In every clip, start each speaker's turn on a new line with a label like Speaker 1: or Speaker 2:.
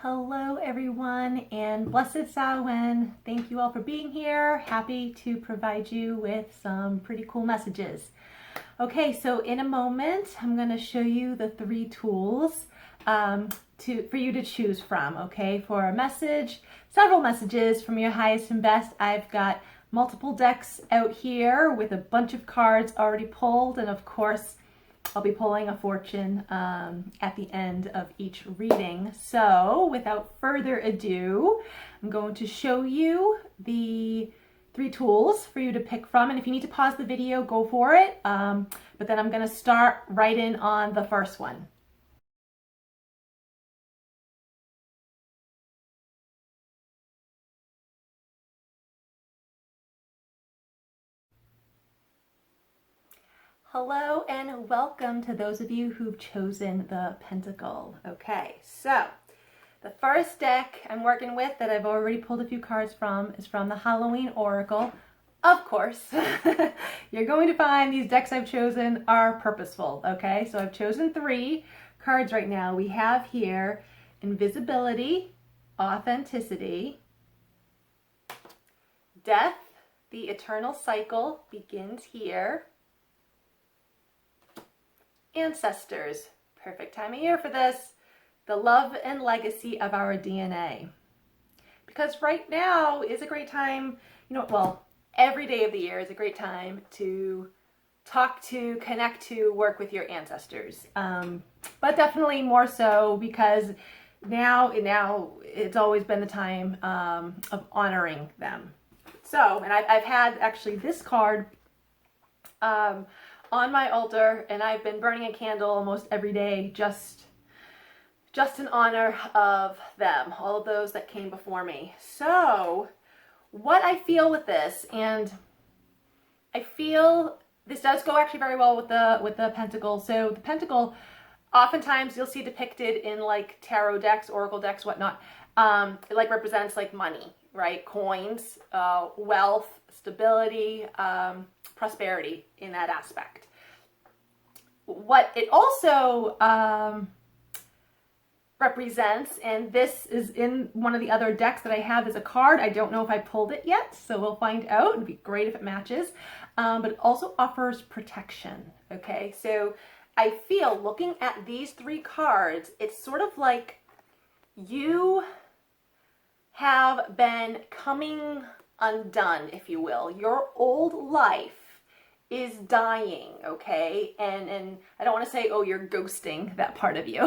Speaker 1: Hello everyone and blessed Samhain. Thank you all for being here. Happy to provide you with some pretty cool messages. Okay, so in a moment I'm going to show you the 3 tools for you to choose from, okay, for a message, several messages from your highest and best. I've got multiple decks out here with a bunch of cards already pulled, and of course I'll be pulling a fortune at the end of each reading. So without further ado, I'm going to show you the 3 tools for you to pick from. And if you need to pause the video, go for it. But then I'm going to start right in on the first one. Hello and welcome to those of you who've chosen the Pentacle. Okay, so the first deck I'm working with that I've already pulled a few cards from is from the Halloween Oracle. Of course, you're going to find these decks I've chosen are purposeful, okay? So I've chosen 3 cards right now. We have here Invisibility, Authenticity, Death, the Eternal Cycle begins here, Ancestors, perfect time of year for this, the love and legacy of our DNA. Because right now is a great time, every day of the year is a great time to talk to, connect to, work with your ancestors. But definitely more so because now it's always been the time of honoring them. So, and I've had actually this card on my altar, and I've been burning a candle almost every day just in honor of them, all of those that came before me. So what I feel with this, and I feel this does go actually very well with the Pentacle. So the Pentacle, oftentimes you'll see depicted in like tarot decks, oracle decks, whatnot. It like represents like money, right? Coins, wealth, stability, prosperity in that aspect. What it also represents, and this is in one of the other decks that I have as a card. I don't know if I pulled it yet, so we'll find out. It'd be great if it matches. But it also offers protection, okay? So I feel looking at these 3 cards, it's sort of like you have been coming undone, if you will. Your old life is dying, okay? And I don't want to say, oh, you're ghosting that part of you.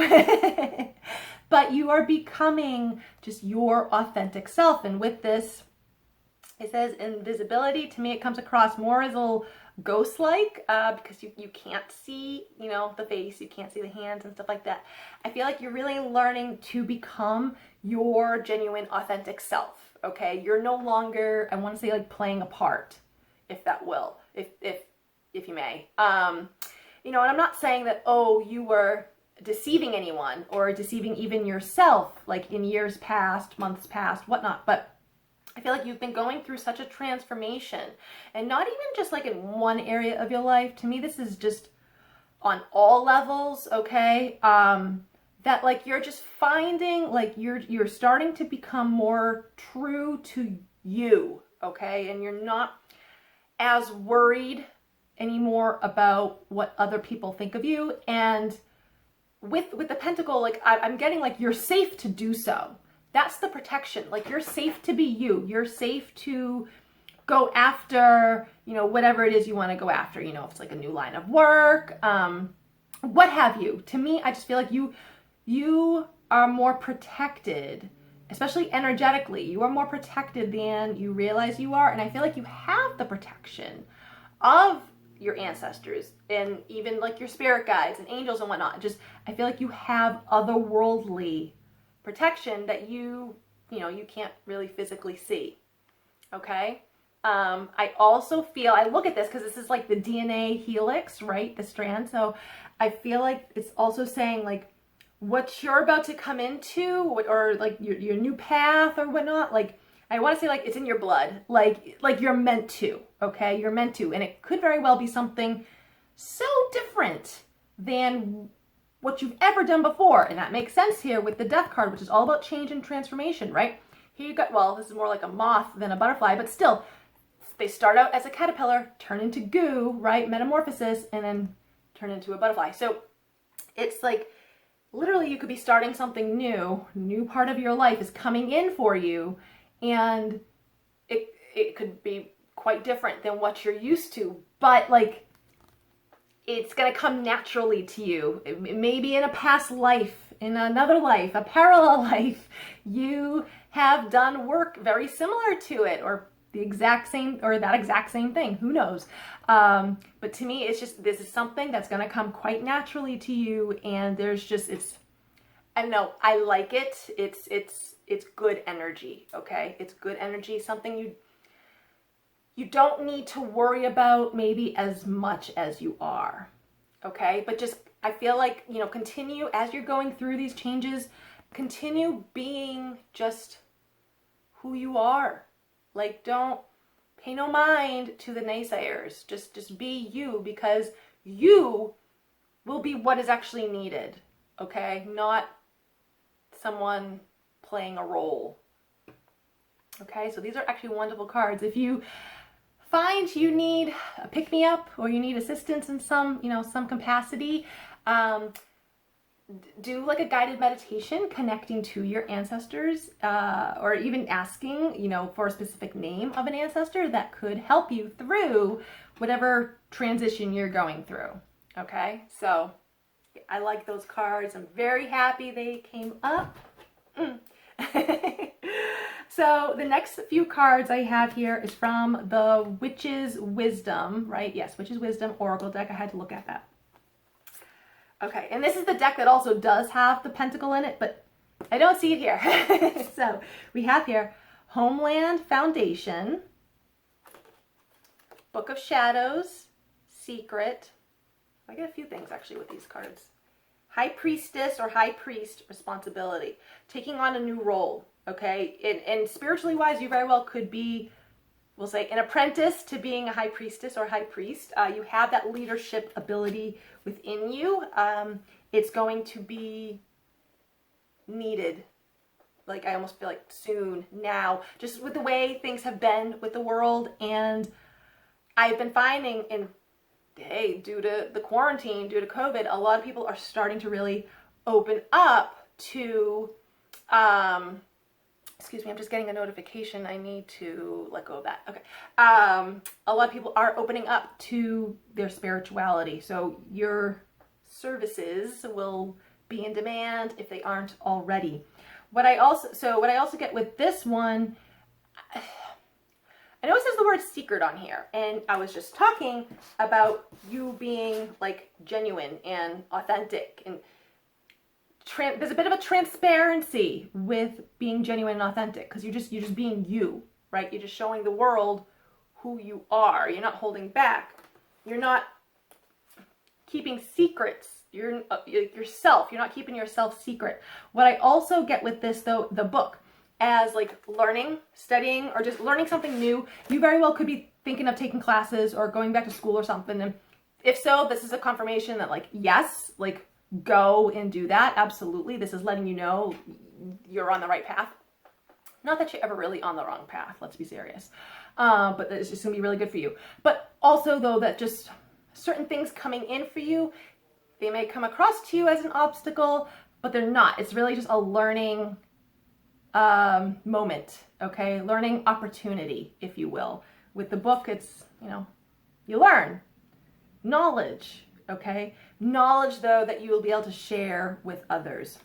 Speaker 1: But you are becoming just your authentic self. And with this, it says invisibility. To me, it comes across more as a little ghost-like because you can't see, the face, you can't see the hands and stuff like that. I feel like you're really learning to become your genuine, authentic self, okay? You're no longer, I want to say, like playing a part, if that will, if you may. And I'm not saying that, oh, you were deceiving anyone or deceiving even yourself, like in years past, months past, whatnot, but I feel like you've been going through such a transformation, and not even just like in one area of your life. To me, this is just on all levels, okay? That like you're just finding, like you're starting to become more true to you, okay? And you're not as worried anymore about what other people think of you. And with the Pentacle, like I'm getting like you're safe to do so. That's the protection. Like you're safe to be you. You're safe to go after, whatever it is you want to go after. If it's like a new line of work, what have you. To me, I just feel like you are more protected, especially energetically. You are more protected than you realize you are. And I feel like you have the protection of your ancestors and even like your spirit guides and angels and whatnot. Just, I feel like you have otherworldly protection that you can't really physically see, okay? I also feel, I look at this because this is like the DNA helix, right? The strand. So I feel like it's also saying like what you're about to come into, or like your new path or whatnot, like I want to say like it's in your blood, like you're meant to, okay? You're meant to, and it could very well be something so different than what you've ever done before. And that makes sense here with the Death card, which is all about change and transformation, right? Here you got, well, this is more like a moth than a butterfly, but still, they start out as a caterpillar, turn into goo, right? Metamorphosis, and then turn into a butterfly. So it's like, literally you could be starting something new part of your life is coming in for you, and it could be quite different than what you're used to, but like, it's going to come naturally to you. Maybe in a past life, in another life, a parallel life, you have done work very similar to it, or the exact same, or that exact same thing. Who knows? But to me, it's just, this is something that's going to come quite naturally to you. And there's just, I don't know, I like it. It's good energy. Okay. It's good energy. Something you don't need to worry about maybe as much as you are, okay? But just, I feel like, you know, continue as you're going through these changes, continue being just who you are. Like, don't pay no mind to the naysayers. Just be you, because you will be what is actually needed, okay? Not someone playing a role. Okay, so these are actually wonderful cards. If you find you need a pick-me-up or you need assistance in some, you know, some capacity, do like a guided meditation connecting to your ancestors, or even asking, you know, for a specific name of an ancestor that could help you through whatever transition you're going through. Okay, so I like those cards. I'm very happy they came up. So the next few cards I have here is from the Witch's Wisdom, right? Yes, Witch's Wisdom Oracle deck. I had to look at that. Okay, and this is the deck that also does have the Pentacle in it, but I don't see it here. So we have here Homeland Foundation, Book of Shadows, Secret. I get a few things actually with these cards. High Priestess or High Priest, Responsibility, taking on a new role, okay? And spiritually wise, you very well could be, we'll say, an apprentice to being a High Priestess or High Priest. You have that leadership ability within you. It's going to be needed, like I almost feel like soon, now, just with the way things have been with the world. And I've been finding hey, due to the quarantine, due to COVID, a lot of people are starting to really open up to, excuse me, I'm just getting a notification. I need to let go of that. Okay. A lot of people are opening up to their spirituality. So your services will be in demand if they aren't already. What I also get with this one, I know it says the word secret on here, and I was just talking about you being like genuine and authentic, and there's a bit of a transparency with being genuine and authentic, because you're just being you, right? You're just showing the world who you are. You're not holding back. You're not keeping secrets. You're yourself. You're not keeping yourself secret. What I also get with this, though, the book, as like learning, studying, or just learning something new, you very well could be thinking of taking classes or going back to school or something. And if so, this is a confirmation that, like, yes, like, go and do that. Absolutely. This is letting you know you're on the right path. Not that you're ever really on the wrong path. Let's be serious. But it's just going to be really good for you. But also, though, that just certain things coming in for you, they may come across to you as an obstacle, but they're not. It's really just a learning moment, okay? Learning opportunity, if you will. With the book, it's, you know, you learn knowledge, okay? Knowledge, though, that you will be able to share with others.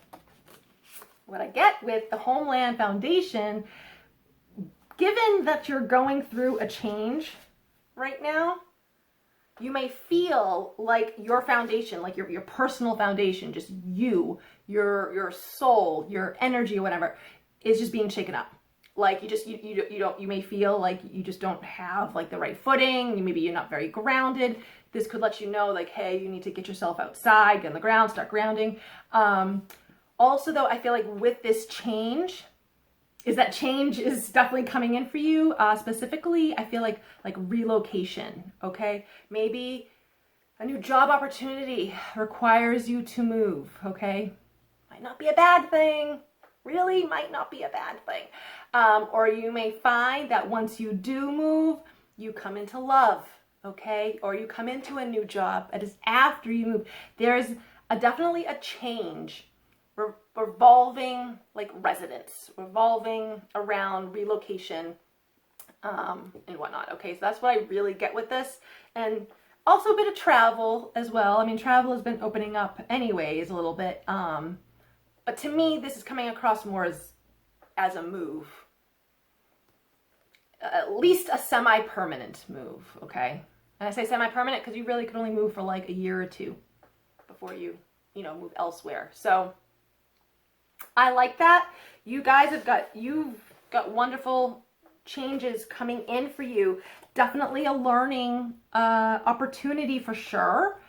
Speaker 1: What I get with the Homeland Foundation, given that you're going through a change right now, you may feel like your foundation, like your personal foundation, just you, your soul, your energy, or whatever, is just being shaken up. Like you may feel like you just don't have like the right footing. Maybe you're not very grounded. This could let you know, like, hey, you need to get yourself outside, get on the ground, start grounding. Also, though, I feel like with this change, change is definitely coming in for you. Specifically, I feel like relocation. Okay, maybe A new job opportunity requires you to move, okay? Might not be a bad thing. Really might not be a bad thing. Or you may find that once you do move, you come into love, okay? Or you come into a new job. It is after you move. There's definitely a change revolving like residence, revolving around relocation and whatnot. Okay, so that's what I really get with this. And also a bit of travel as well. I mean, travel has been opening up anyways a little bit. But to me, this is coming across more as a move. At least a semi-permanent move, okay? And I say semi-permanent because you really could only move for like a year or two before you move elsewhere. So I like that. You guys you've got wonderful changes coming in for you. Definitely a learning opportunity for sure,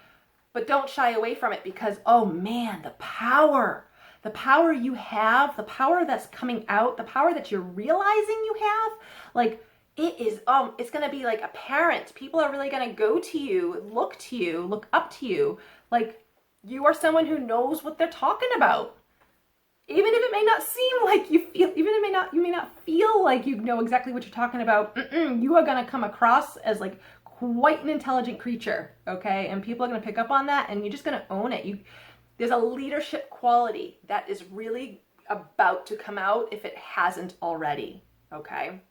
Speaker 1: but don't shy away from it because, oh man, the power you have, the power that's coming out, the power that you're realizing you have, like it is, it's going to be like apparent. People are really going to go to you, look up to you. Like you are someone who knows what they're talking about. Even if it may not seem like you feel, even if you may not feel like you know exactly what you're talking about, you are going to come across as like quite an intelligent creature, okay? And people are going to pick up on that and you're just going to own it. There's a leadership quality that is really about to come out if it hasn't already, okay?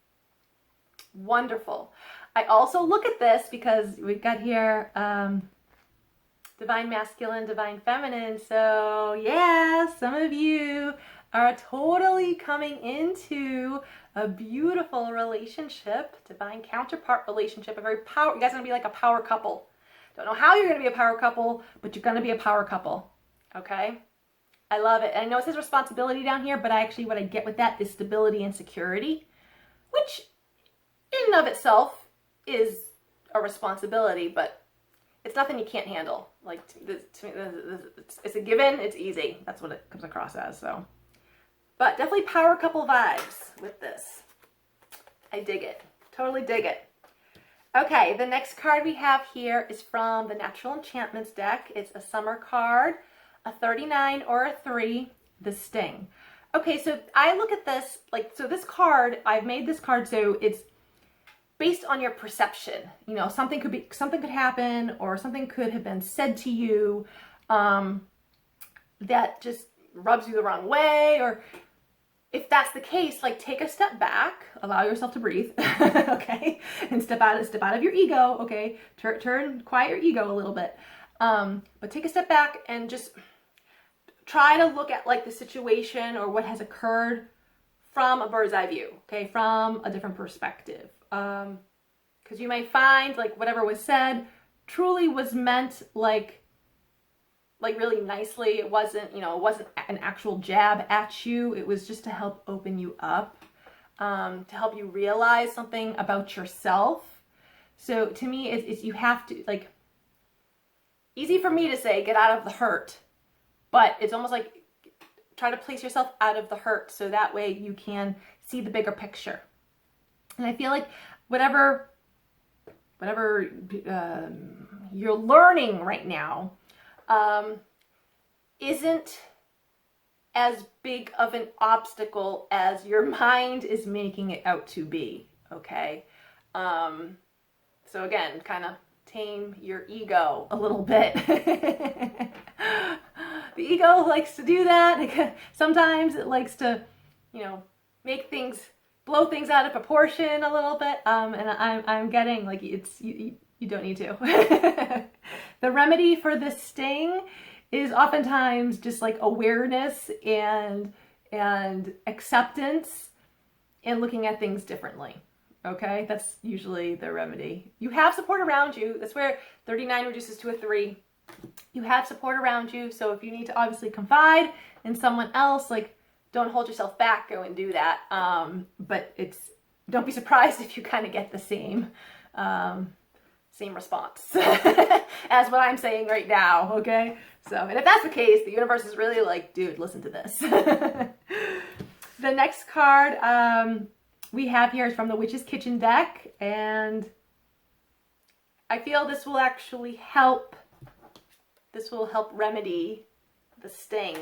Speaker 1: Wonderful. I also look at this because we've got here divine masculine, divine feminine. So yeah, some of you are totally coming into a beautiful relationship, divine counterpart relationship, a very power. You guys are going to be like a power couple. Don't know how you're going to be a power couple, but you're going to be a power couple. Okay? I love it. And I know it says responsibility down here, but what I get with that is stability and security, which in and of itself is a responsibility, but it's nothing you can't handle. Like, it's a given, it's easy. That's what it comes across as, so. But definitely power couple vibes with this. I dig it. Totally dig it. Okay, the next card we have here is from the Natural Enchantments deck. It's a summer card, a 39 or a 3, the Sting. Okay, so I look at this, like, so this card, I've made this card so it's based on your perception. You know, something could happen or something could have been said to you that just rubs you the wrong way, or if that's the case, like take a step back, allow yourself to breathe, okay, and step out of your ego, okay, quiet your ego a little bit, but take a step back and just try to look at like the situation or what has occurred from a bird's eye view, okay, from a different perspective, because you may find like whatever was said truly was meant like really nicely. It wasn't, it wasn't an actual jab at you. It was just to help open you up, to help you realize something about yourself. So to me, it's you have to, like, easy for me to say, get out of the hurt, but it's almost like try to place yourself out of the hurt so that way you can see the bigger picture. And I feel like whatever you're learning right now, isn't as big of an obstacle as your mind is making it out to be, okay? So again, kind of tame your ego a little bit. The ego likes to do that. Sometimes it likes to, blow things out of proportion a little bit. And I'm getting like you don't need to. The remedy for this sting is oftentimes just like awareness and acceptance and looking at things differently. Okay, that's usually the remedy. You have support around you. That's where 39 reduces to a 3. You have support around you. So if you need to obviously confide in someone else, like don't hold yourself back, go and do that. But don't be surprised if you kind of get the same response as what I'm saying right now, okay? So, and if that's the case, the universe is really like, dude, listen to this. The next card we have here is from the Witch's Kitchen deck, and I feel this will actually help this will help remedy the sting.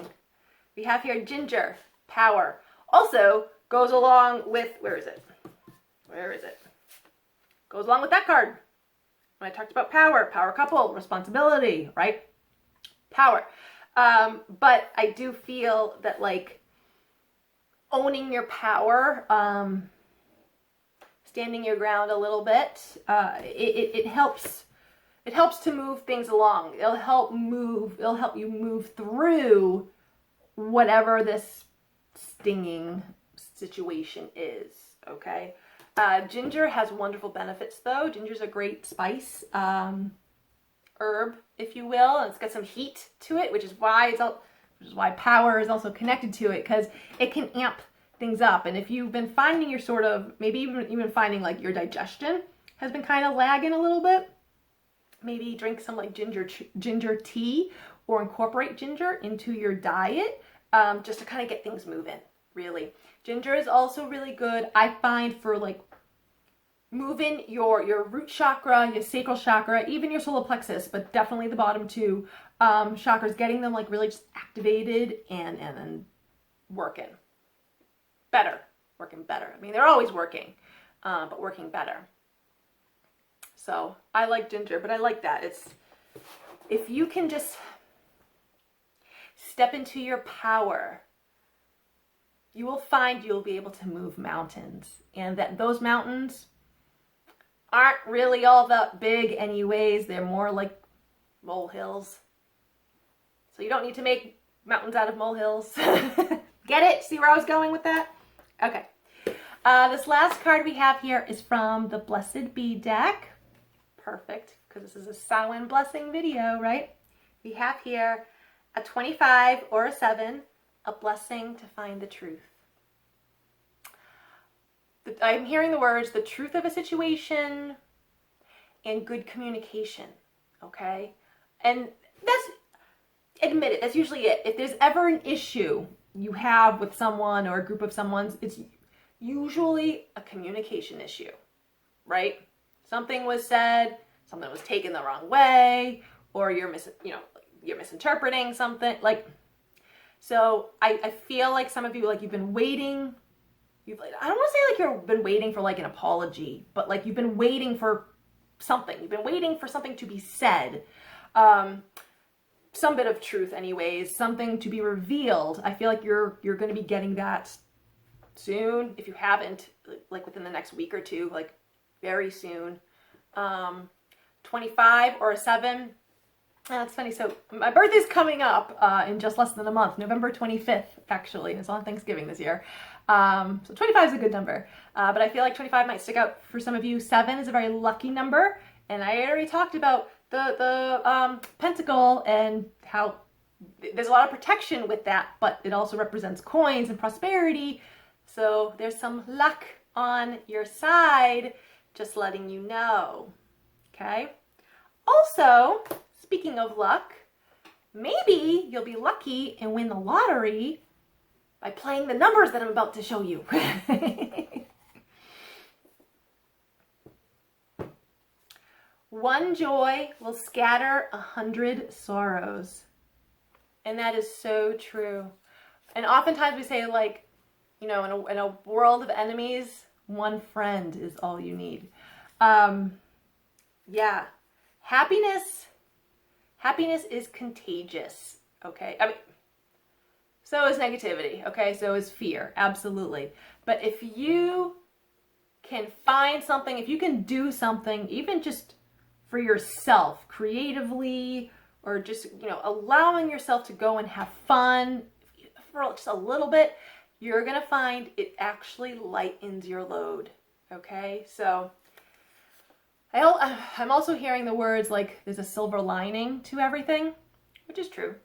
Speaker 1: We have here ginger, power. Also goes along with, where is it? Where is it? Goes along with that card. When I talked about power, power couple, responsibility, right? Power. But I do feel that like owning your power, standing your ground a little bit, it helps. It helps to move things along. It'll help you move through whatever this stinging situation is, okay? Ginger has wonderful benefits though. Ginger's a great spice, herb, if you will, and it's got some heat to it, which is why power is also connected to it, because it can amp things up. And if you've been finding your sort of, maybe even finding like your digestion has been kind of lagging a little bit, maybe drink some like ginger tea or incorporate ginger into your diet, just to kind of get things moving, really. Ginger is also really good, I find, for like moving your root chakra, your sacral chakra, even your solar plexus, but definitely the bottom two chakras, getting them like really just activated and working better. I mean, they're always working, but working better. So I like ginger, but I like that. If you can just step into your power, you will find you'll be able to move mountains, and that those mountains aren't really all that big anyways. They're more like molehills. So you don't need to make mountains out of molehills. Get it? See where I was going with that? Okay. This last card we have here is from the Blessed Bee deck. Perfect, because this is a Samhain blessing video, right? We have here a 25 or a 7, a blessing to find the truth. I'm hearing the words, the truth of a situation and good communication, okay? And admit it, that's usually it. If there's ever an issue you have with someone or a group of someone's, it's usually a communication issue, right? Something was said, something was taken the wrong way, or you're misinterpreting something. Like, so I feel like some of you, like, you've been waiting. I don't want to say like you've been waiting for like an apology, but like you've been waiting for something. You've been waiting for something to be said. Some bit of truth anyways, something to be revealed. I feel like you're going to be getting that soon. If you haven't, like within the next week or two, like very soon. 25 or a 7. That's funny. So my birthday's coming up in just less than a month, November 25th, actually. It's on Thanksgiving this year. So 25 is a good number, but I feel like 25 might stick out for some of you. 7 is a very lucky number, and I already talked about the Pentacle and how there's a lot of protection with that, but it also represents coins and prosperity. So there's some luck on your side, just letting you know. Okay. Also, speaking of luck, maybe you'll be lucky and win the lottery by playing the numbers that I'm about to show you. One joy will scatter 100 sorrows. And that is so true. And oftentimes we say, like, you know, in a world of enemies, one friend is all you need. Yeah. Happiness is contagious, okay? I mean, so is negativity, okay? So is fear, absolutely. But if you can find something, if you can do something, even just for yourself, creatively, or just, you know, allowing yourself to go and have fun for just a little bit, you're going to find it actually lightens your load, okay? So I'm also hearing the words like there's a silver lining to everything, which is true.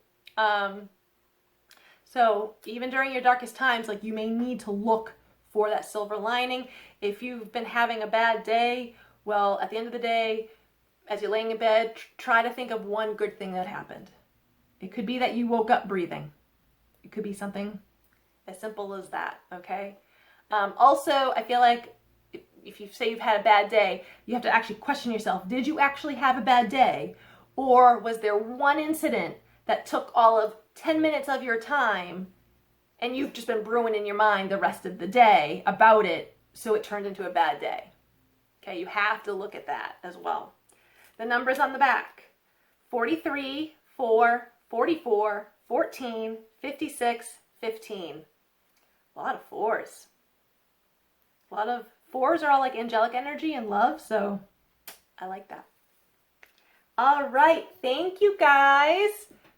Speaker 1: So even during your darkest times, like, you may need to look for that silver lining. If you've been having a bad day, well, at the end of the day, as you're laying in bed, try to think of one good thing that happened. It could be that you woke up breathing. It could be something as simple as that, okay? Also, I feel like if you say you've had a bad day, you have to actually question yourself. Did you actually have a bad day? Or was there one incident that took all of 10 minutes of your time and you've just been brewing in your mind the rest of the day about it, so it turned into a bad day? Okay, you have to look at that as well. The numbers on the back: 43, 4, 44, 14, 56, 15. A lot of fours. A lot of fours are all like angelic energy and love, so I like that. All right, thank you guys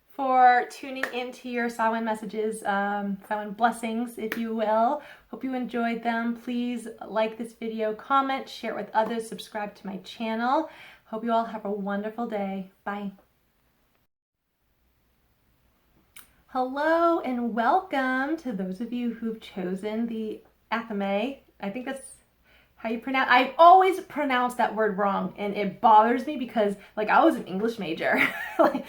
Speaker 1: for tuning into your sow-wen messages, sow-wen blessings, if you will. Hope you enjoyed them. Please like this video, comment, share it with others, subscribe to my channel. Hope you all have a wonderful day. Bye. Hello and welcome to those of you who've chosen the Athame. I think that's how you pronounce. I always pronounce that word wrong, and it bothers me because, like, I was an English major. Like,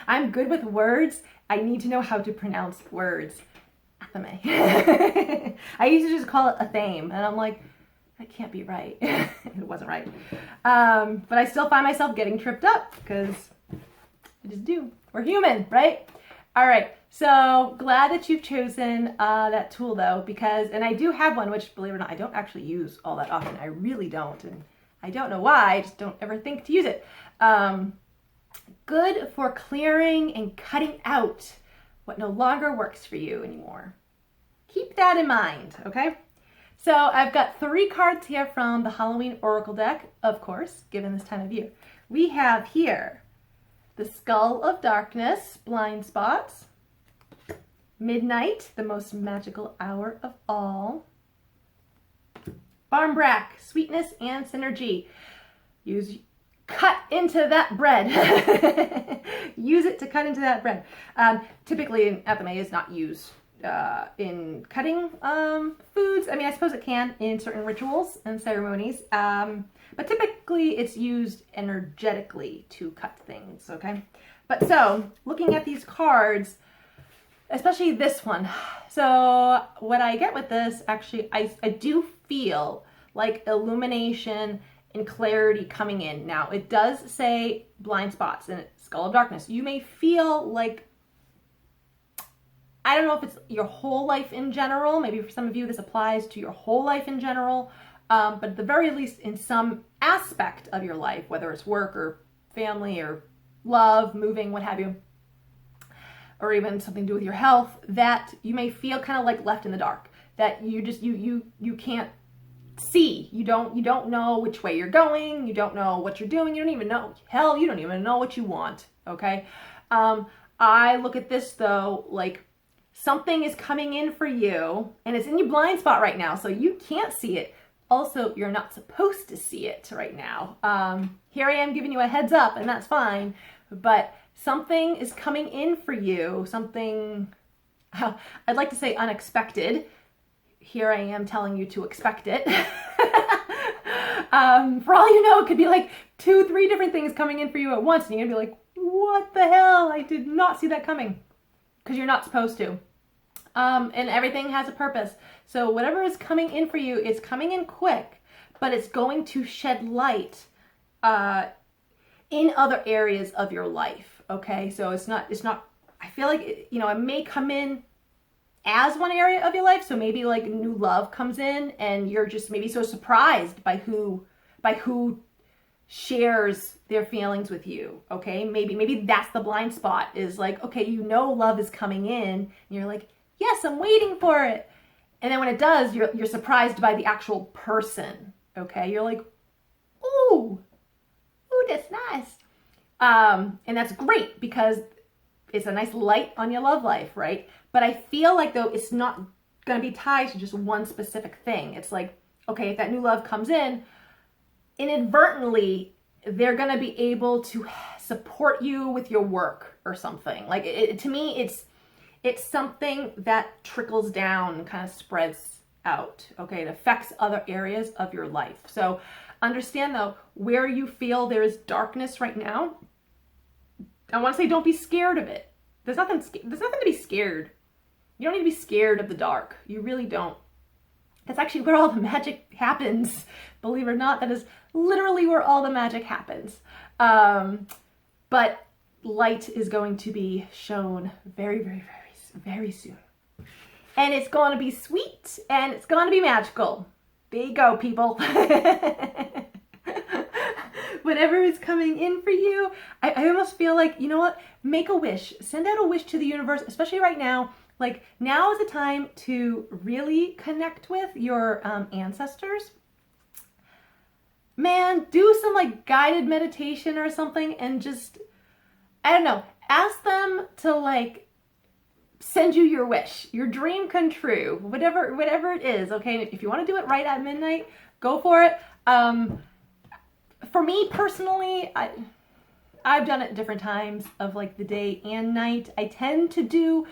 Speaker 1: I'm good with words. I need to know how to pronounce words. Athame. I used to just call it Athame, and I'm like, that can't be right. It wasn't right. But I still find myself getting tripped up because I just do. We're human, right? All right, so glad that you've chosen that tool though, because, and I do have one, which, believe it or not, I don't actually use all that often. I really don't, and I don't know why, I just don't ever think to use it. Good for clearing and cutting out what no longer works for you anymore. Keep that in mind, okay? So I've got 3 cards here from the Halloween Oracle deck, of course, given this time of year. We have here the Skull of Darkness, Blind Spots. Midnight, the most magical hour of all. Barmbrack, Sweetness and Synergy. Cut into that bread. Use it to cut into that bread. Typically, Athame is not used in cutting foods. I mean, I suppose it can in certain rituals and ceremonies. But typically it's used energetically to cut things, okay? But so, looking at these cards, especially this one. So what I get with this, actually, I do feel like illumination and clarity coming in. Now, it does say blind spots and Skull of Darkness. You may feel like, I don't know if it's your whole life in general. Maybe for some of you this applies to your whole life in general. But at the very least, in some aspect of your life, whether it's work or family or love, moving, what have you, or even something to do with your health, that you may feel kind of like left in the dark, that you just, you can't see, you don't know which way you're going, you don't know what you're doing, you don't even know, hell, you don't even know what you want, okay? I look at this though, like something is coming in for you, and it's in your blind spot right now, so you can't see it. Also, you're not supposed to see it right now. Here I am giving you a heads up, and that's fine, but something is coming in for you, something, I'd like to say unexpected. Here I am telling you to expect it. For all you know, it could be like 2, 3 different things coming in for you at once, and you're gonna be like, what the hell? I did not see that coming. Because you're not supposed to. And everything has a purpose. So whatever is coming in for you, it's coming in quick, but it's going to shed light in other areas of your life, okay? So it's not, I feel like, it may come in as one area of your life. So maybe like new love comes in and you're just maybe so surprised by who shares their feelings with you, okay? Maybe that's the blind spot, is like, okay, love is coming in and you're like, yes, I'm waiting for it. And then when it does, you're surprised by the actual person, okay? You're like, ooh, that's nice. And that's great because it's a nice light on your love life, right? But I feel like, though, it's not going to be tied to just one specific thing. It's like, okay, if that new love comes in, inadvertently, they're going to be able to support you with your work or something. Like, to me, it's something that trickles down and kind of spreads out, okay? It affects other areas of your life. So understand, though, where you feel there is darkness right now, I want to say don't be scared of it. There's nothing to be scared. You don't need to be scared of the dark. You really don't. That's actually where all the magic happens. Believe it or not, that is literally where all the magic happens. but light is going to be shown very, very, very, very soon. And it's going to be sweet and it's going to be magical. There you go, people. Whatever is coming in for you, I almost feel like, you know what? Make a wish. Send out a wish to the universe, especially right now. Like, now is the time to really connect with your ancestors. Man, do some like guided meditation or something and just, I don't know, ask them to like send you your wish, your dream come true, whatever it is, okay? If you want to do it right at midnight, go for it. For me personally, I've done it at different times of like the day and night. I tend to do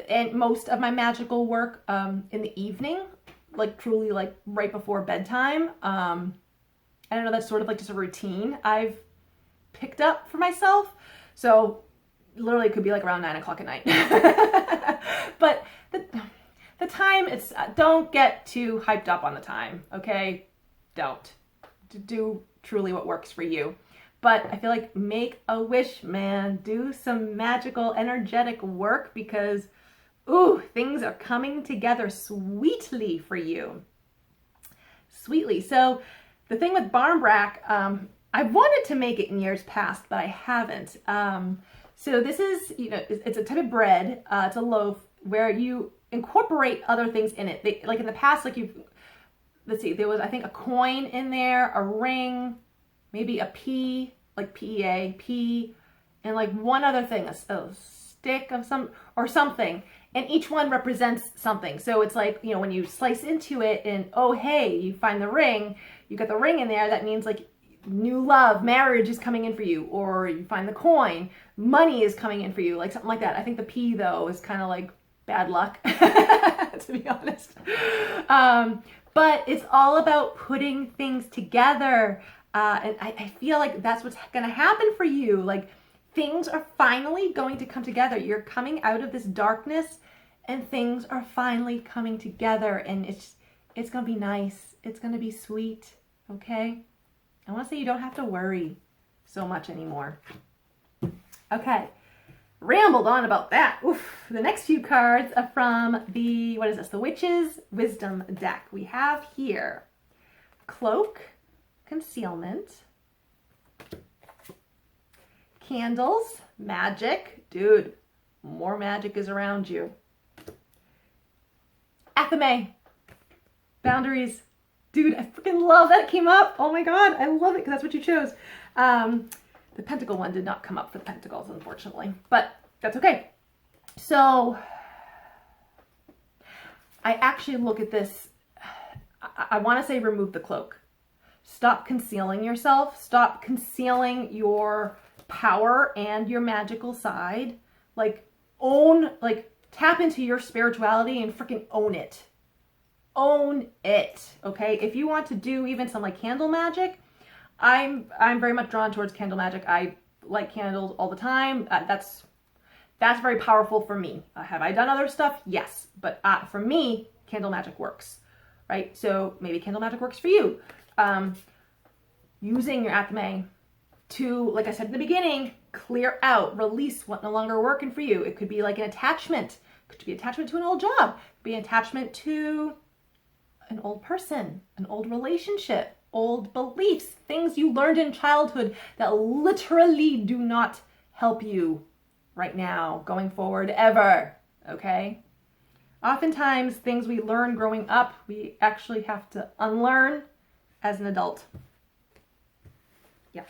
Speaker 1: and most of my magical work in the evening, like truly like right before bedtime. I don't know, that's sort of like just a routine I've picked up for myself. So literally it could be like around 9 o'clock at night. But the time, it's don't get too hyped up on the time, okay? Don't. Do truly what works for you. But I feel like make a wish, man. Do some magical, energetic work because, ooh, things are coming together sweetly for you. Sweetly. So the thing with barmbrack, I wanted to make it in years past, but I haven't. So this is, you know, it's a type of bread. It's a loaf where you incorporate other things in it. Like in the past, like let's see, there was, I think, a coin in there, a ring, maybe a pea, like PEA, pea, and like one other thing, a stick of something. And each one represents something. So it's like, you know, when you slice into it and, oh, hey, you find the ring, you got the ring in there, that means like new love, marriage is coming in for you. Or you find the coin, money is coming in for you, like something like that. I think the pea, though, is kind of like bad luck, to be honest. But it's all about putting things together. And I feel like that's what's going to happen for you. Like, things are finally going to come together. You're coming out of this darkness and things are finally coming together. And it's going to be nice. It's going to be sweet. Okay? I want to say you don't have to worry so much anymore. Okay. Rambled on about that. Oof. The next few cards are from the, what is this? The Witch's Wisdom deck. We have here Cloak, Concealment, Candles, Magic. Dude, more magic is around you. Athame, Boundaries. Dude, I freaking love that it came up. Oh my God, I love it because that's what you chose. The Pentacle one did not come up for the Pentacles, unfortunately, but that's okay. So I actually look at this. I want to say remove the cloak. Stop concealing yourself. Stop concealing your power and your magical side. Like, tap into your spirituality and freaking own it. Own it, okay? If you want to do even some like candle magic, I'm very much drawn towards candle magic. I light candles all the time. That's very powerful for me. Have I done other stuff? Yes, but for me, candle magic works, right? So maybe candle magic works for you. Using your Athame to, like I said in the beginning, clear out, release what no longer working for you. It could be like an attachment. It could be attachment to an old job. It could be an attachment to an old person, an old relationship, old beliefs, things you learned in childhood that literally do not help you right now, going forward, ever, okay? Oftentimes, things we learn growing up, we actually have to unlearn as an adult. Yeah.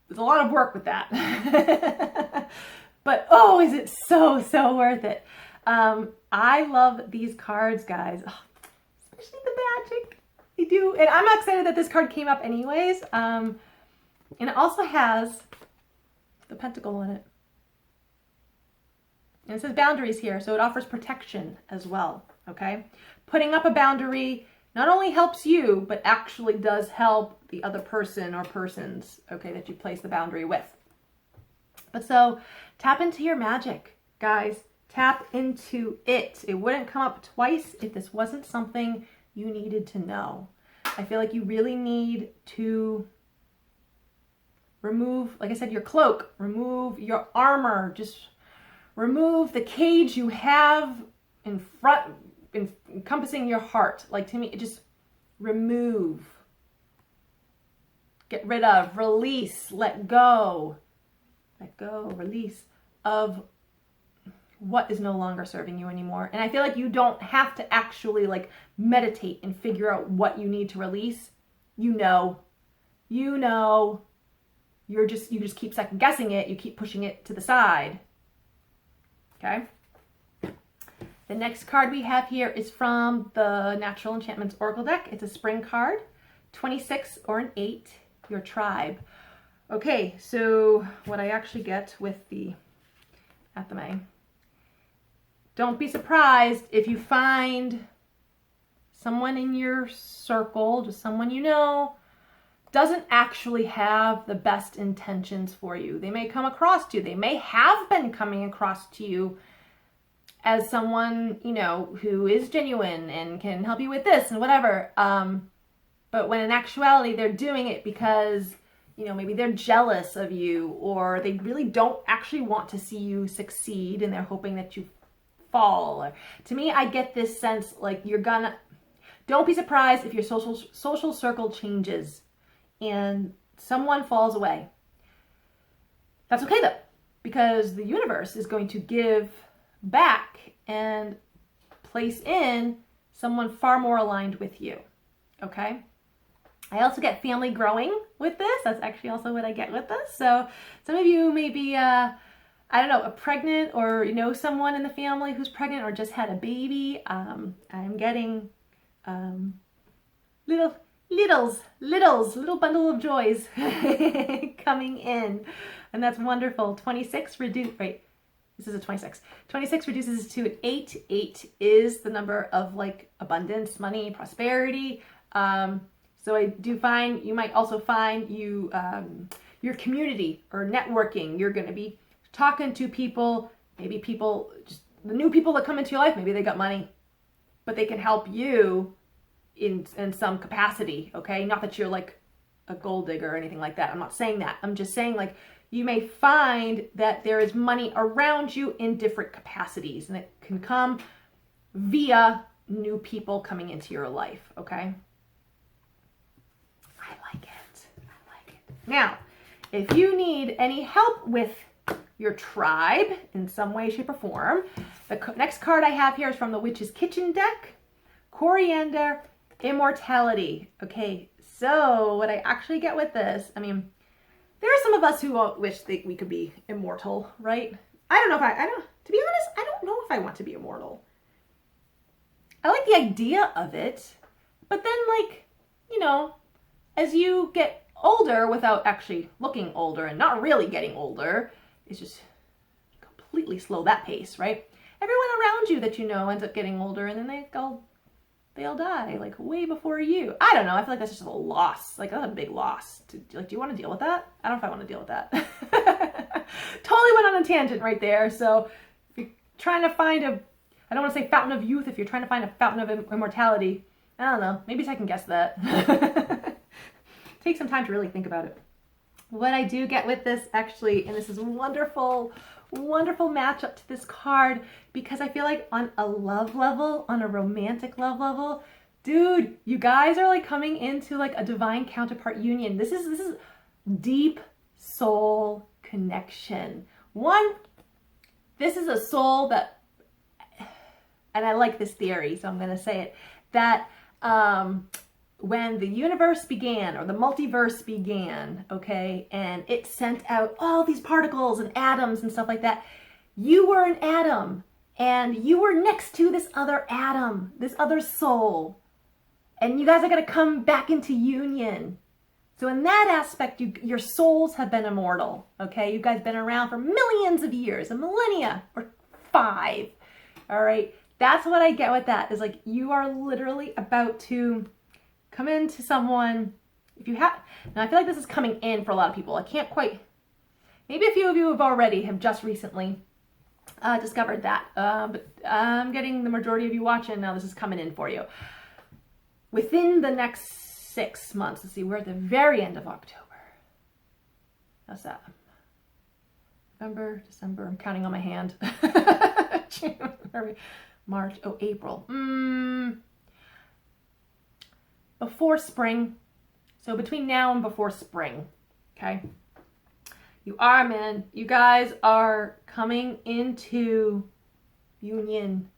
Speaker 1: There's a lot of work with that. But, oh, is it so worth it. I love these cards, guys. Oh, especially the magic. They do. And I'm excited that this card came up anyways. And it also has the Pentacle in it. And it says boundaries here, so it offers protection as well, okay? Putting up a boundary not only helps you, but actually does help the other person or persons, okay, that you place the boundary with. But so, tap into your magic, guys. Tap into it. It wouldn't come up twice if this wasn't something you needed to know. I feel like you really need to remove, like I said, your cloak, remove your armor, just remove the cage you have in front, encompassing your heart. Like, to me, it just remove, get rid of, release, let go, release of what is no longer serving you anymore. And I feel like you don't have to actually like meditate and figure out what you need to release. You know, you just keep second guessing it. You keep pushing it to the side. Okay. The next card we have here is from the Natural Enchantments Oracle deck. It's a spring card, 26 or an 8, your tribe. Okay, so what I actually get with the Athame. Don't be surprised if you find someone in your circle, just someone you know, doesn't actually have the best intentions for you. They may come across to you. They may have been coming across to you as someone, you know, who is genuine and can help you with this and whatever. But when in actuality, they're doing it because, you know, maybe they're jealous of you, or they really don't actually want to see you succeed and they're hoping that you fall. To me, I get this sense like don't be surprised if your social circle changes and someone falls away. That's okay though, because the universe is going to give back and place in someone far more aligned with you. Okay? I also get family growing with this. That's actually also what I get with this. So some of you may be, I don't know, pregnant, or you know someone in the family who's pregnant or just had a baby. I'm getting little bundle of joys coming in. And that's wonderful. 26 reduce, right? This is a 26. 26 reduces to an 8. 8 is the number of like abundance, money, prosperity. So I do find, you might also find your community or networking. You're going to be talking to people, maybe people, just the new people that come into your life, maybe they got money, but they can help you in some capacity, okay? Not that you're like a gold digger or anything like that. I'm not saying that. I'm just saying like you may find that there is money around you in different capacities, and it can come via new people coming into your life, okay? I like it. Now, if you need any help with your tribe in some way, shape, or form, the next card I have here is from the Witch's Kitchen deck, Coriander, Immortality. Okay, so what I actually get with this, I mean, there are some of us who wish that we could be immortal, right? I don't know if to be honest, I don't know if I want to be immortal. I like the idea of it, but then like, you know, as you get older without actually looking older and not really getting older, it's just completely slow that pace, right? Everyone around you that you know ends up getting older, and then they all die like way before you. I don't know. I feel like that's just a loss. Like that's a big loss. Do you want to deal with that? I don't know if I want to deal with that. Totally went on a tangent right there. So if you're trying to find I don't want to say fountain of youth. If you're trying to find a fountain of immortality, I don't know. Maybe I can guess that. Take some time to really think about it. What I do get with this actually, and this is wonderful matchup to this card, because I feel like on a love level, on a romantic love level, dude, you guys are like coming into like a divine counterpart union. This is deep soul connection. This is a soul that, and I like this theory, so I'm going to say it, that when the universe began, or the multiverse began, okay, and it sent out all these particles and atoms and stuff like that, you were an atom, and you were next to this other atom, this other soul, and you guys are going to come back into union. So in that aspect, your souls have been immortal, okay? You guys have been around for millions of years, a millennia, or 5, all right? That's what I get with that, is like you are literally about to come into someone, if you have, now I feel like this is coming in for a lot of people. I can't quite, maybe a few of you have just recently discovered that, but I'm getting the majority of you watching now. This is coming in for you. Within the next 6 months, let's see, we're at the very end of October. How's that? November, December, I'm counting on my hand. June, March, oh, April. Before spring. So between now and before spring, okay? You guys are coming into union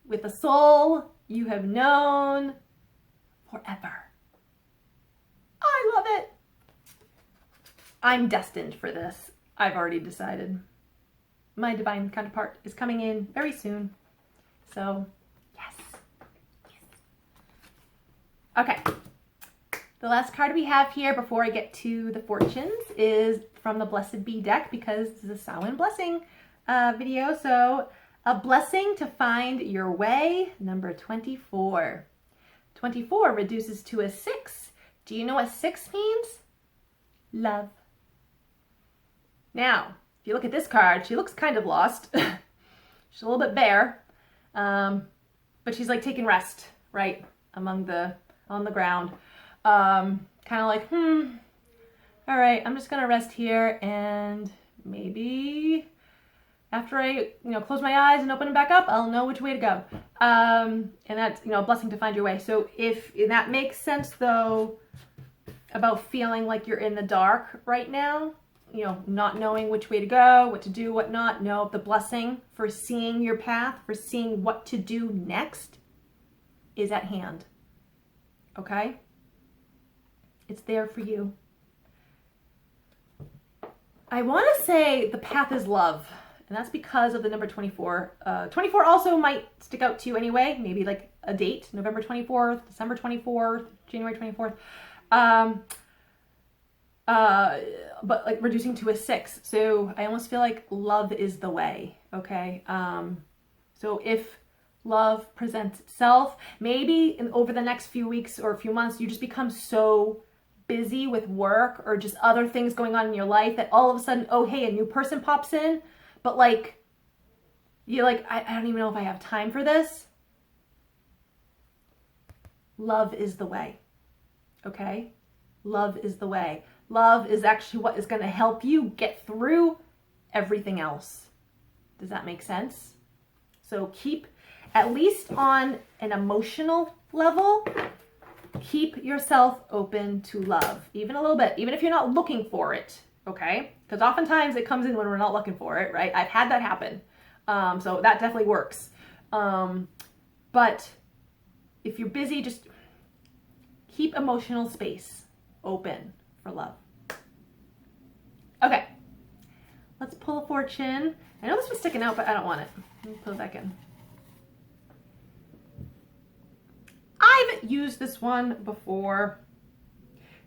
Speaker 1: with a soul you have known forever. I love it. I'm destined for this. I've already decided. My divine counterpart is coming in very soon. So, yes. Okay. The last card we have here before I get to the fortunes is from the Blessed Bee deck, because this is a Samhain blessing video. So, a blessing to find your way, number 24. 24 reduces to a 6. Do you know what 6 means? Love. Now, if you look at this card, she looks kind of lost. She's a little bit bare, but she's like taking rest, right, on the ground. Kind of like, all right, I'm just gonna rest here, and maybe after I, close my eyes and open them back up, I'll know which way to go. And that's, a blessing to find your way. So if that makes sense, though, about feeling like you're in the dark right now, not knowing which way to go, what to do, what not, no, the blessing for seeing your path, for seeing what to do next is at hand. Okay? It's there for you. I want to say the path is love, and that's because of the number 24. 24 also might stick out to you anyway, maybe like a date, November 24th, December 24th, January 24th. But like reducing to a 6. So I almost feel like love is the way, okay? So if love presents itself, maybe over the next few weeks or a few months, you just become so busy with work or just other things going on in your life that all of a sudden, oh, hey, a new person pops in, but like, you're like, I don't even know if I have time for this. Love is the way, okay? Love is the way. Love is actually what is going to help you get through everything else. Does that make sense? So keep, at least on an emotional level, keep yourself open to love, even a little bit, even if you're not looking for it, okay? Because oftentimes it comes in when we're not looking for it, right? I've had that happen. So that definitely works. But if you're busy, just keep emotional space open for love. Okay, let's pull a fortune. I know this was sticking out, but I don't want it. Let me pull it back in. I've used this one before.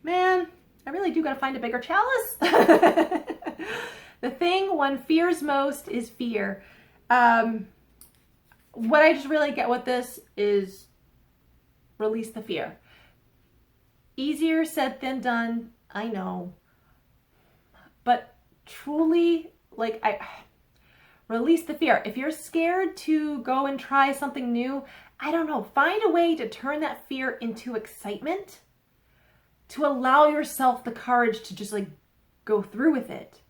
Speaker 1: Man, I really do gotta find a bigger chalice. The thing one fears most is fear. What I just really get with this is release the fear. Easier said than done, I know. But truly, release the fear. If you're scared to go and try something new, I don't know, find a way to turn that fear into excitement, to allow yourself the courage to just go through with it.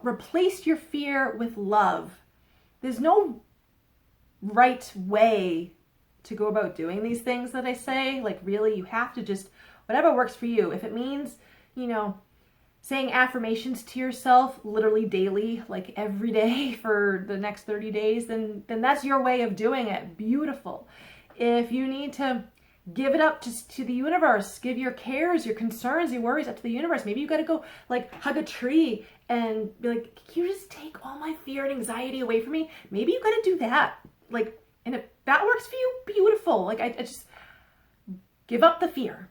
Speaker 1: Replace your fear with love. There's no right way to go about doing these things that I say. Really, you have to just, whatever works for you. If it means, saying affirmations to yourself literally daily, every day for the next 30 days, then that's your way of doing it. Beautiful. If you need to give it up to the universe, give your cares, your concerns, your worries up to the universe. Maybe you got to go hug a tree and be like, can you just take all my fear and anxiety away from me? Maybe you got to do that. And if that works for you, beautiful. I just give up the fear.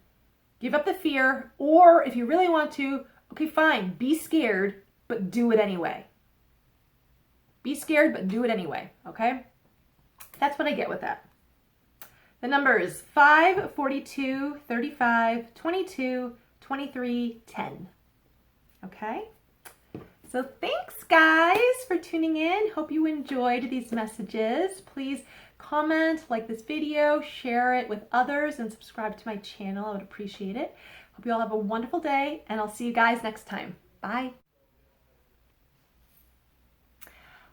Speaker 1: Give up the fear. Or if you really want to, okay, fine. Be scared, but do it anyway. Be scared, but do it anyway. Okay? That's what I get with that. The numbers 5, 42, 35, 22, 23, 10. Okay? So thanks, guys, for tuning in. Hope you enjoyed these messages. Please comment, like this video, share it with others, and subscribe to my channel. I would appreciate it. Hope you all have a wonderful day, and I'll see you guys next time. Bye.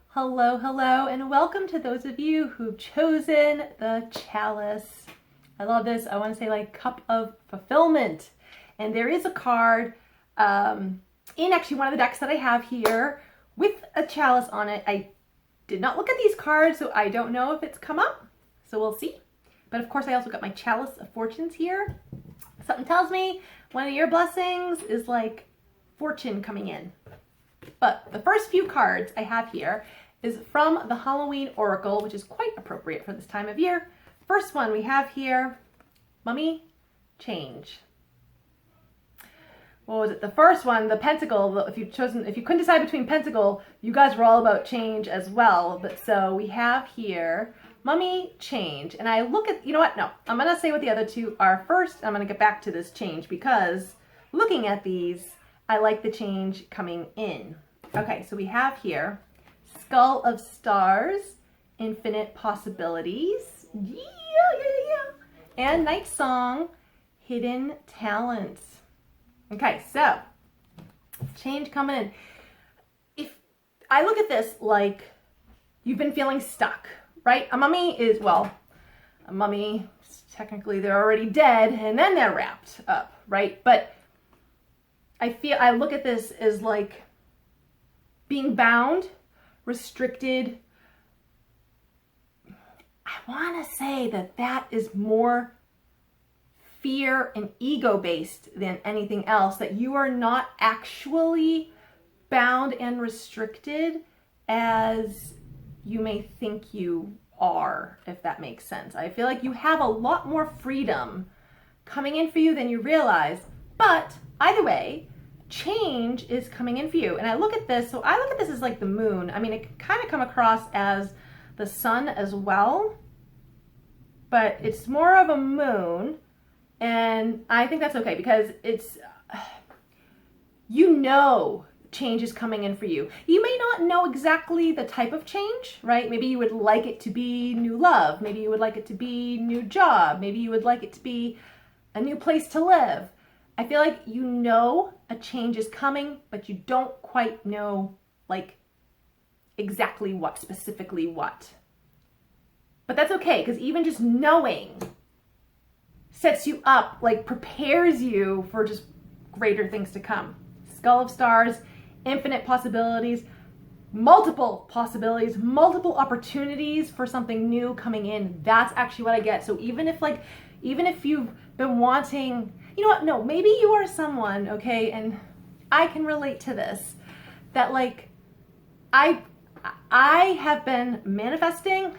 Speaker 1: Hello, hello, and welcome to those of you who've chosen the Chalice. I love this. I want to say like Cup of Fulfillment. And there is a card in actually one of the decks that I have here with a chalice on it. I did not look at these cards, so I don't know if it's come up. So we'll see. But of course, I also got my Chalice of Fortunes here. Something tells me one of your blessings is like fortune coming in. But the first few cards I have here is from the Halloween Oracle, which is quite appropriate for this time of year. First one we have here, Mummy, Change. What was it? The first one, the Pentacle. If you couldn't decide between Pentacle, you guys were all about change as well. But so we have here, Mummy, Change. And I look at, you know what? No, I'm going to say what the other two are first. I'm going to get back to this change because looking at these, I like the change coming in. Okay, so we have here, Skull of Stars, Infinite Possibilities. Yeah. And Night Song, Hidden Talents. Okay, so change coming in. If I look at this like you've been feeling stuck, right? A mummy is, well, a mummy, technically they're already dead and then they're wrapped up, right? But I look at this as like being bound, restricted. I want to say that is more fear and ego-based than anything else, that you are not actually bound and restricted as you may think you are, if that makes sense. I feel like you have a lot more freedom coming in for you than you realize, but either way, change is coming in for you. And I look at this, so I look at this as like the moon. I mean, it can kind of come across as the sun as well, but it's more of a moon. And I think that's okay because it's, you know, change is coming in for you. You may not know exactly the type of change, right? Maybe you would like it to be new love. Maybe you would like it to be new job. Maybe you would like it to be a new place to live. I feel like you know a change is coming, but you don't quite know like exactly what, specifically what. But that's okay, because even just knowing sets you up, like prepares you for just greater things to come. Skull of Stars, infinite possibilities, multiple opportunities for something new coming in. That's actually what I get. So even if you've been wanting, you know what, no, maybe you are someone, okay, and I can relate to this, that like, I have been manifesting,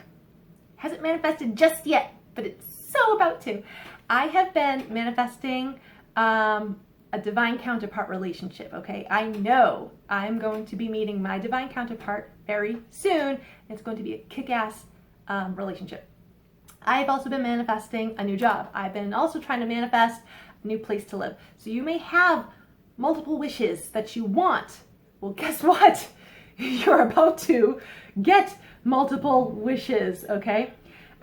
Speaker 1: hasn't manifested just yet, but it's so about to. I have been manifesting a divine counterpart relationship, okay? I know I'm going to be meeting my divine counterpart very soon. It's going to be a kick-ass relationship. I've also been manifesting a new job. I've been also trying to manifest a new place to live. So you may have multiple wishes that you want. Well, guess what? You're about to get multiple wishes, okay?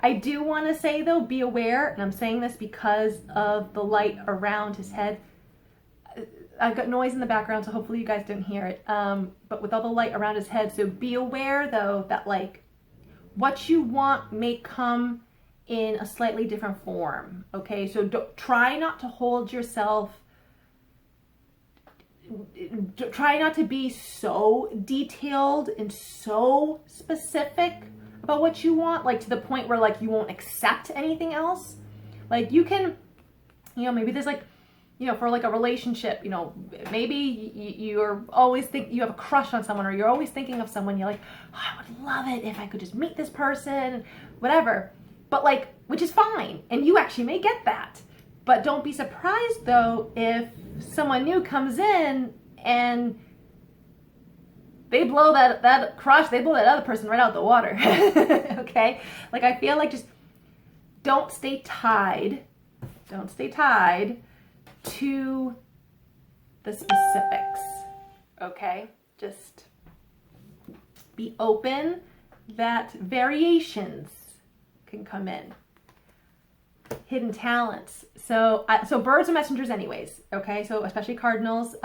Speaker 1: I do want to say though, be aware, and I'm saying this because of the light around his head. I've got noise in the background, so hopefully you guys didn't hear it. But with all the light around his head, so be aware though that like what you want may come in a slightly different form, okay? So try not to hold yourself, try not to be so detailed and so specific about what you want, like to the point where like you won't accept anything else. Like you can, you know, maybe there's like, you know, for like a relationship, you know, maybe you're always you have a crush on someone, or you're always thinking of someone. You're like, oh, I would love it if I could just meet this person, whatever. But like, which is fine, and you actually may get that. But don't be surprised though if someone new comes in and they blow that crush, they blow that other person right out the water. Okay? Like I feel like just don't stay tied to the specifics. Okay? Just be open that variations can come in. hidden talents. So birds are messengers anyways, okay? So especially cardinals.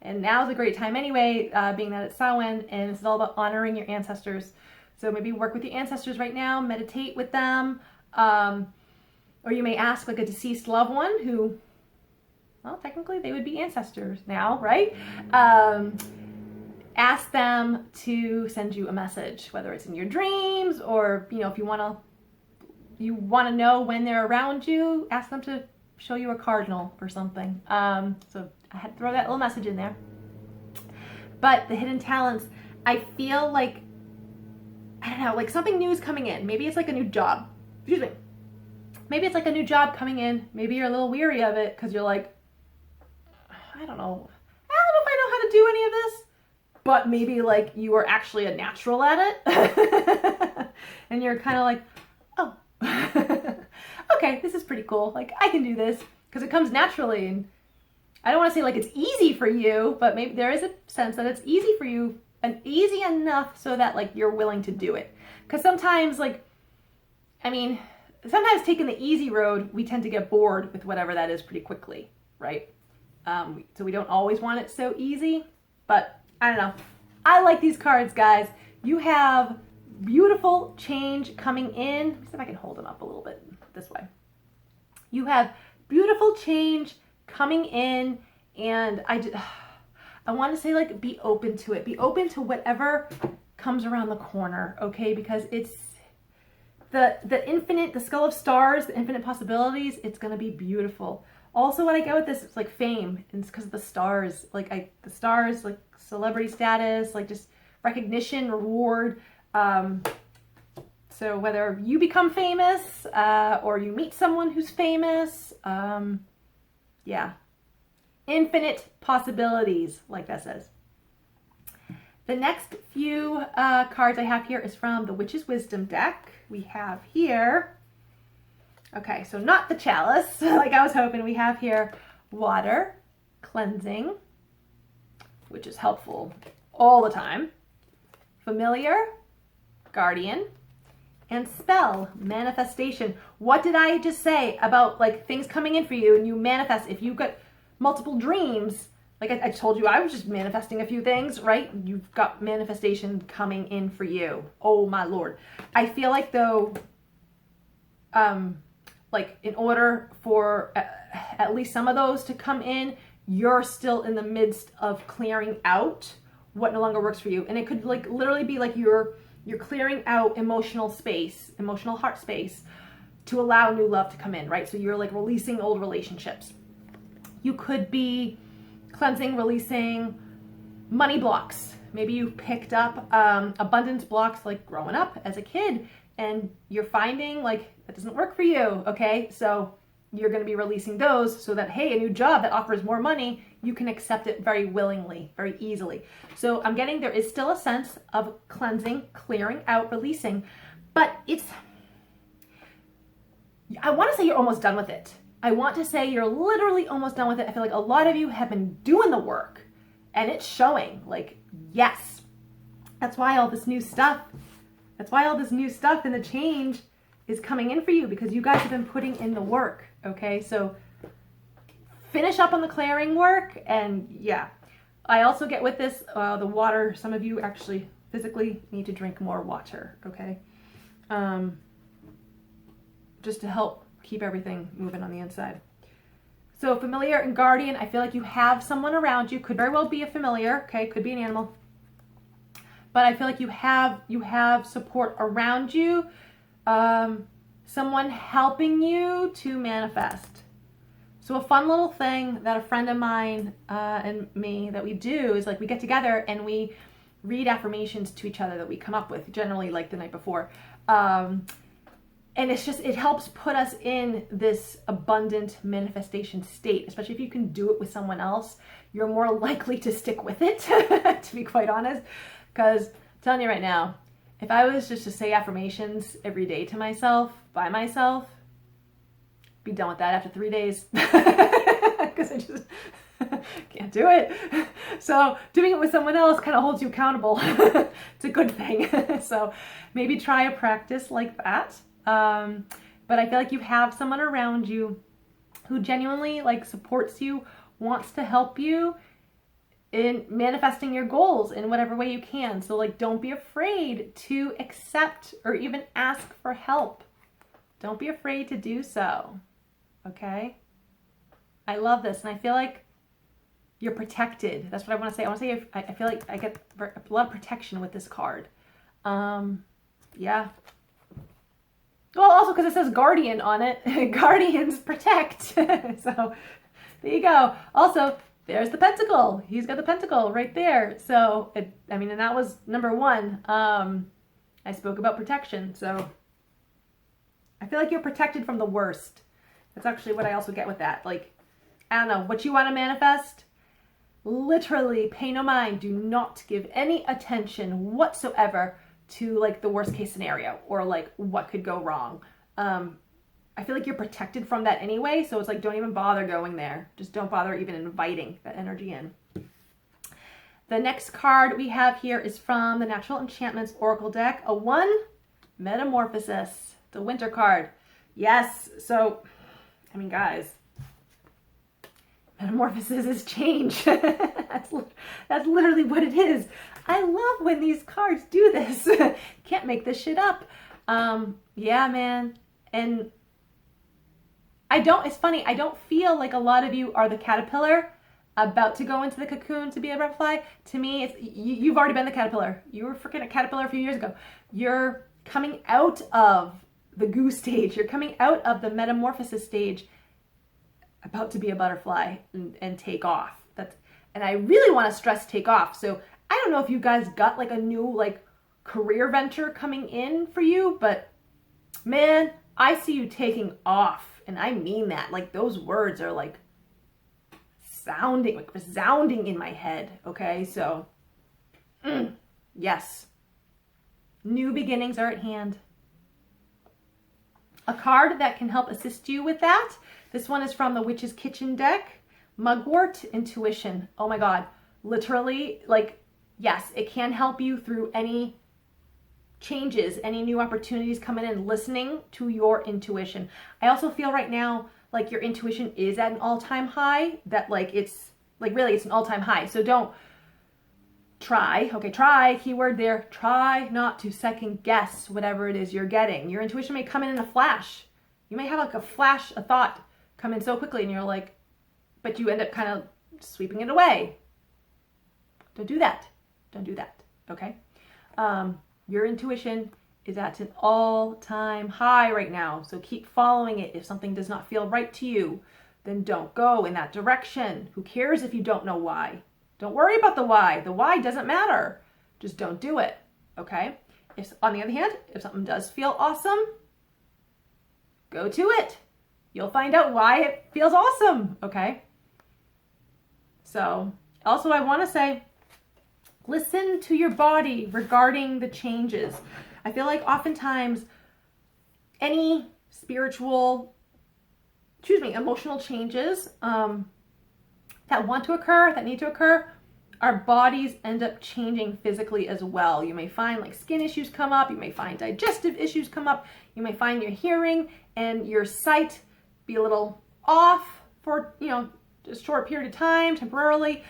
Speaker 1: And now's a great time anyway, being that it's Samhain, and it's all about honoring your ancestors. So maybe work with your ancestors right now, meditate with them, or you may ask like a deceased loved one who, well, technically they would be ancestors now, right? Ask them to send you a message, whether it's in your dreams or, you know, if you want to know when they're around you, ask them to show you a cardinal or something. So I had to throw that little message in there. But the hidden talents, I feel like, I don't know, like something new is coming in. Maybe it's like a new job. Excuse me. Maybe it's like a new job coming in. Maybe you're a little weary of it because you're like, I don't know if I know how to do any of this. But maybe like you are actually a natural at it. And you're kind of like, oh, okay, this is pretty cool. Like I can do this because it comes naturally. And I don't want to say like it's easy for you, but maybe there is a sense that it's easy for you and easy enough so that like you're willing to do it. Because sometimes like, I mean, sometimes taking the easy road, we tend to get bored with whatever that is pretty quickly, right? So we don't always want it so easy, but I don't know. I like these cards, guys. You have beautiful change coming in. Let me see if I can hold them up a little bit this way. You have beautiful change coming in, and I want to say like be open to it. Be open to whatever comes around the corner, okay? Because it's the infinite, the skull of stars, the infinite possibilities. It's gonna be beautiful. Also, what I get with this is like fame, and it's because of the stars. Like the stars, like celebrity status, like just recognition, reward. So whether you become famous or you meet someone who's famous, yeah, infinite possibilities, like that says. The next few cards I have here is from the Witch's Wisdom deck. We have here, okay, so not the Chalice, like I was hoping. We have here water, cleansing, which is helpful all the time, familiar, guardian, and spell, manifestation. What did I just say about like things coming in for you and you manifest? If you've got multiple dreams, like I told you, I was just manifesting a few things, right? You've got manifestation coming in for you. Oh my Lord. I feel like though, like in order for at least some of those to come in, you're still in the midst of clearing out what no longer works for you. And it could like literally be like you're clearing out emotional space, emotional heart space to allow new love to come in, right? So you're like releasing old relationships. You could be cleansing, releasing money blocks. Maybe you picked up abundance blocks like growing up as a kid and you're finding like that doesn't work for you, okay? So you're going to be releasing those so that, hey, a new job that offers more money, you can accept it very willingly, very easily. So I'm getting there is still a sense of cleansing, clearing out, releasing, but I want to say you're almost done with it. I want to say you're literally almost done with it. I feel like a lot of you have been doing the work and it's showing like, yes, that's why all this new stuff and the change is coming in for you because you guys have been putting in the work. Okay. So finish up on the clearing work. And yeah, I also get with this, the water. Some of you actually physically need to drink more water. Okay. Just to help keep everything moving on the inside. So familiar and guardian, I feel like you have someone around you. Could very well be a familiar, okay? Could be an animal. But I feel like you have support around you. Someone helping you to manifest. So a fun little thing that a friend of mine and me that we do is like we get together and we read affirmations to each other that we come up with, generally like the night before. And it's just, it helps put us in this abundant manifestation state, especially if you can do it with someone else. You're more likely to stick with it, to be quite honest. Because I'm telling you right now, if I was just to say affirmations every day to myself, by myself, I'd be done with that after 3 days. Because I just can't do it. So doing it with someone else kind of holds you accountable. It's a good thing. So maybe try a practice like that. but I feel like you have someone around you who genuinely like supports you, wants to help you in manifesting your goals in whatever way you can. So like, don't be afraid to accept or even ask for help. Don't be afraid to do so. Okay? I love this, and I feel like you're protected. That's what I want to say. I want to say I feel like I get a lot of protection with this card. Yeah. Well, also because it says guardian on it. Guardians protect. So there you go. Also, there's the pentacle. He's got the pentacle right there. So, I mean, and that was number one. I spoke about protection. So I feel like you're protected from the worst. That's actually what I also get with that. Like, I don't know, what you want to manifest, literally pay no mind. Do not give any attention whatsoever to like the worst case scenario or like what could go wrong. I feel like you're protected from that anyway. So it's like, don't even bother going there. Just don't bother even inviting that energy in. The next card we have here is from the Natural Enchantments Oracle deck, a 1 Metamorphosis, the winter card. Yes. So, I mean, guys, metamorphosis is change. That's literally what it is. I love when these cards do this. Can't make this shit up. Yeah, man. And it's funny, I don't feel like a lot of you are the caterpillar about to go into the cocoon to be a butterfly. To me, it's you've already been the caterpillar. You were freaking a caterpillar a few years ago. You're coming out of the goo stage. You're coming out of the metamorphosis stage, about to be a butterfly and take off. And I really want to stress take off. So I don't know if you guys got like a new like career venture coming in for you, but man, I see you taking off. And I mean that. Like, those words are like resounding in my head. Okay, so yes, new beginnings are at hand. A card that can help assist you with that. This one is from the Witch's Kitchen deck, Mugwort Intuition. Oh my God, literally, like, yes, it can help you through any changes, any new opportunities coming in, listening to your intuition. I also feel right now like your intuition is at an all-time high, that like it's like really it's an all-time high. So don't try, keyword there, try not to second guess whatever it is you're getting. Your intuition may come in a flash. You may have like a flash, a thought come in so quickly and you're like, but you end up kind of sweeping it away. Don't do that. Don't do that. Okay. Your intuition is at an all-time high right now. So keep following it. If something does not feel right to you, then don't go in that direction. Who cares if you don't know why? Don't worry about the why. The why doesn't matter. Just don't do it. Okay? If, on the other hand, if something does feel awesome, go to it. You'll find out why it feels awesome. Okay? So, also I want to say, listen to your body regarding the changes. I feel like oftentimes any emotional changes that want to occur, that need to occur, our bodies end up changing physically as well. You may find like skin issues come up. You may find digestive issues come up. You may find your hearing and your sight be a little off for, a short period of time, temporarily.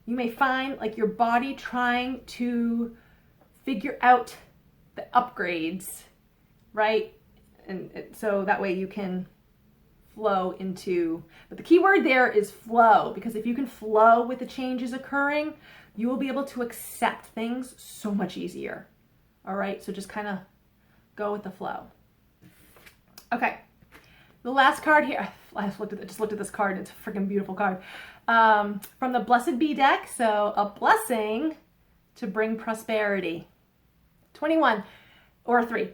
Speaker 1: You may find like your body trying to figure out the upgrades, right? And so that way you can flow into, but the key word there is flow, because if you can flow with the changes occurring, you will be able to accept things so much easier. All right, so just kind of go with the flow. Okay, the last card here, I just looked at this card, it's a freaking beautiful card. From the Blessed Bee deck, so a blessing to bring prosperity. 21 or 3.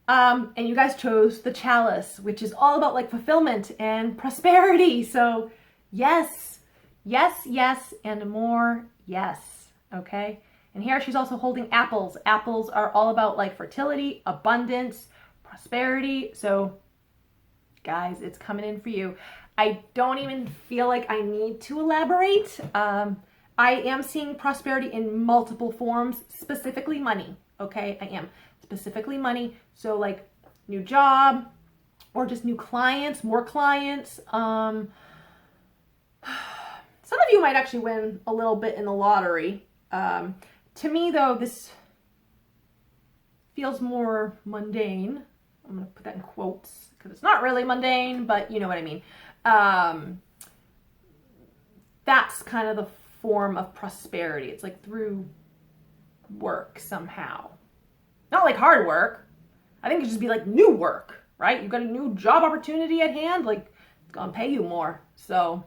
Speaker 1: And you guys chose the Chalice, which is all about like fulfillment and prosperity. So yes, yes, yes, and more yes. Okay. And here she's also holding apples. Apples are all about like fertility, abundance, prosperity. So guys, it's coming in for you. I don't even feel like I need to elaborate. I am seeing prosperity in multiple forms, specifically money. Okay, I am. Specifically money. So like new job, or just new clients, more clients. Some of you might actually win a little bit in the lottery. To me, though, this feels more mundane. I'm going to put that in quotes because it's not really mundane, but you know what I mean. That's kind of the form of prosperity. It's like through work somehow. Not like hard work. I think it'd just be like new work, right? You've got a new job opportunity at hand, like it's gonna pay you more. So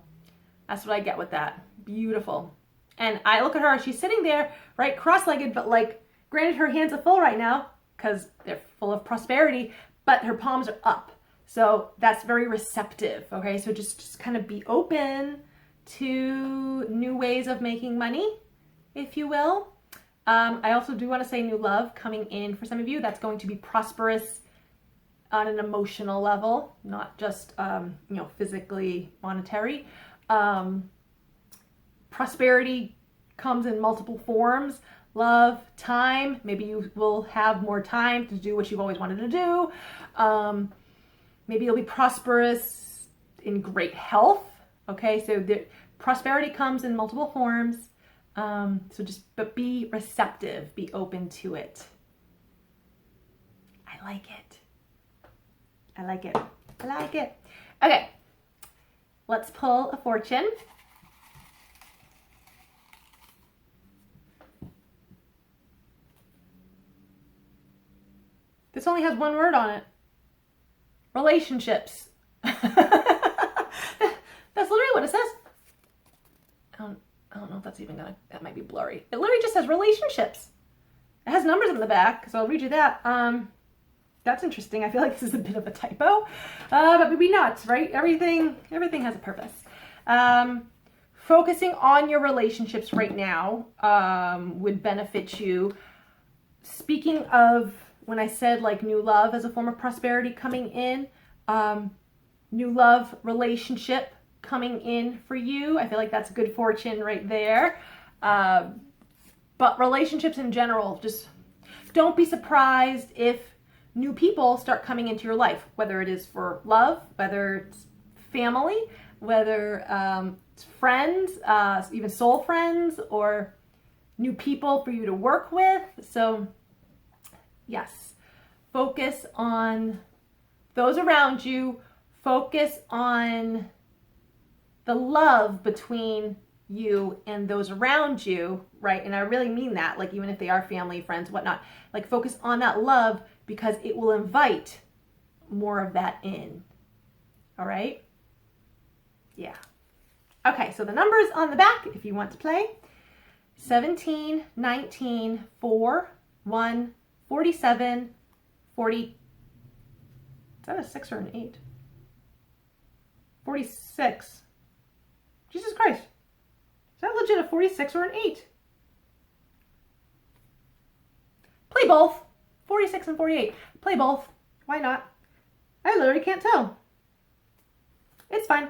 Speaker 1: that's what I get with that. Beautiful. And I look at her, she's sitting there, right, cross-legged, but like, granted her hands are full right now because they're full of prosperity, but her palms are up. So that's very receptive, okay? So just kind of be open to new ways of making money, if you will. I also do want to say new love coming in for some of you. That's going to be prosperous on an emotional level, not just, physically monetary. Prosperity comes in multiple forms. Love, time. Maybe you will have more time to do what you've always wanted to do. Maybe you'll be prosperous in great health. Okay, so the prosperity comes in multiple forms. But be receptive, be open to it. I like it. I like it. I like it. Okay, let's pull a fortune. This only has one word on it. Relationships. That's literally what it says. I don't know if that's even gonna, that might be blurry. It literally just says relationships. It has numbers in the back, so I'll read you that. That's interesting. I feel like this is a bit of a typo, but maybe not, right? Everything has a purpose. Focusing on your relationships right now would benefit you. Speaking of, when I said like new love as a form of prosperity coming in, new love relationship coming in for you. I feel like that's good fortune right there. But relationships in general, just don't be surprised if new people start coming into your life, whether it is for love, whether it's family, whether it's friends, even soul friends, or new people for you to work with. So yes, focus on those around you. Focus on the love between you and those around you, right? And I really mean that, like even if they are family, friends, whatnot, like focus on that love because it will invite more of that in. All right? Yeah. Okay, so the numbers on the back, if you want to play, 17, 19, 4, 1, 47, 40. Is that a 6 or an 8? 46. Jesus Christ. Is that legit a 46 or an 8? Play both. 46 and 48. Play both. Why not? I literally can't tell. It's fine.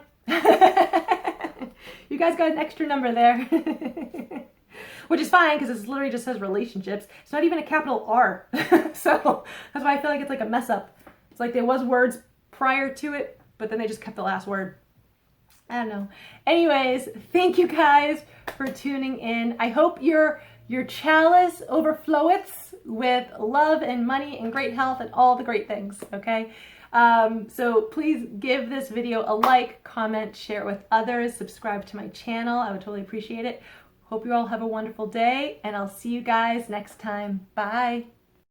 Speaker 1: You guys got an extra number there. Which is fine because it literally just says relationships. It's not even a capital R. So that's why I feel like it's like a mess up. It's like there was words prior to it, but then they just kept the last word. I don't know. Anyways, thank you guys for tuning in. I hope your chalice overfloweth with love and money and great health and all the great things, okay? So please give this video a like, comment, share it with others, subscribe to my channel. I would totally appreciate it. Hope you all have a wonderful day, and I'll see you guys next time. Bye.